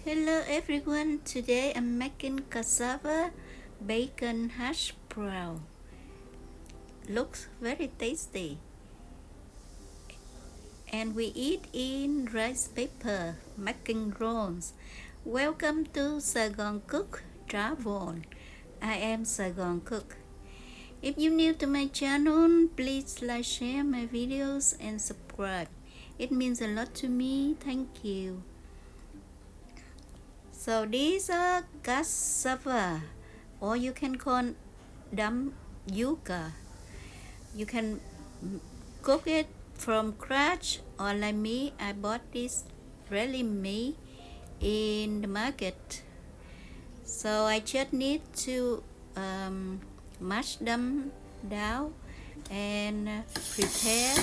Hello everyone, today I'm making cassava bacon hash brown. Looks very tasty. And we eat in rice paper, making rolls. Welcome to Saigoncook Travel. I am Saigoncook. If you're new to my channel, please like, share my videos and subscribe. It means a lot to me. Thank you. So these are cassava, or you can call them yucca. You can cook it from scratch, or like me, I bought this ready made in the market. So I just need to mash them down and prepare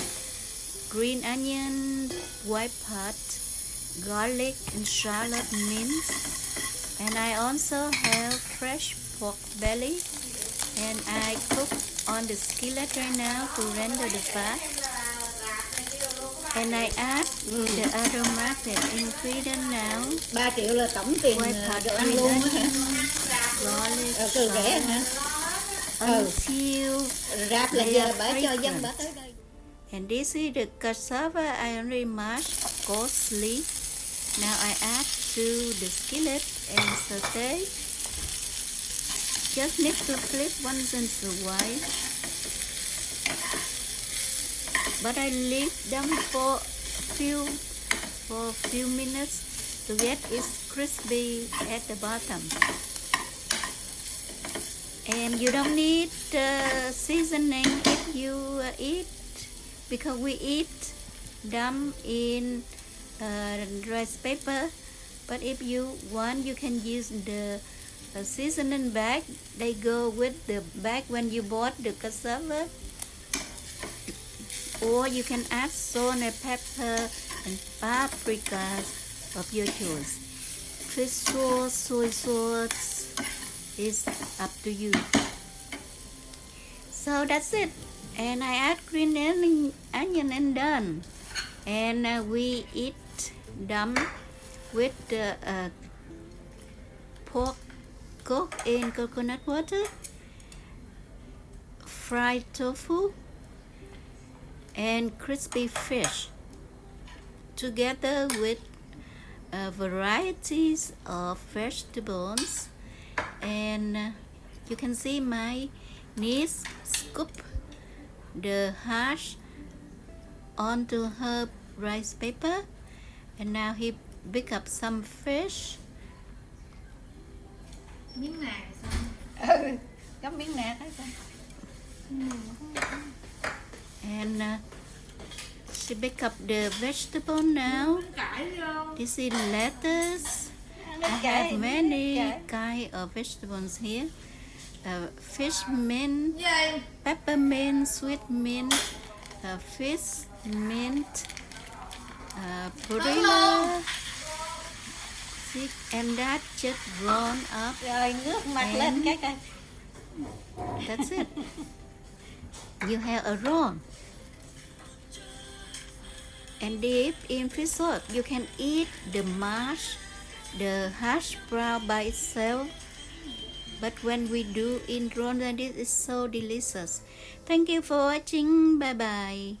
green onion, white pot, garlic and shallot minced. And I also have fresh pork belly, and I cook on the skillet right now to render the fat. And I add the aromatic ingredient now. 3 triệu là tổng tiền đồ ăn luôn á hả? Garlic, Rẻ hả? until Rạp là they giờ are bà cho dân fragrant. bà tới đây. And this is the cassava I already mashed coarsely. Now I add to the skillet and saute. Just need to flip once in a while. But I leave them for a few minutes to get it crispy at the bottom. And you don't need seasoning if you eat, because we eat them in rice paper. But if you want, you can use the seasoning bag. They go with the bag when you bought the cassava. Or you can add salt and pepper and paprika of your choice. Fish sauce, soy sauce is up to you. So that's it. And I add green onion and done. And we eat them with the pork cooked in coconut water, fried tofu, and crispy fish, together with varieties of vegetables. And you can see my niece scoop the hash onto her rice paper, and now he pick up some fish. Miếng này sao? Có miếng nè thấy không? And she pick up the vegetable now. This is lettuce. I have many kind of vegetables here. Fish mint, peppermint, sweet mint, fish mint, perilla. And that just grown up. Rồi ngước mặt lên cái coi. That's it. You have a roll. And dip in fish sauce. You can eat the hash brown by itself. But when we do in roll, then it is so delicious. Thank you for watching. Bye bye.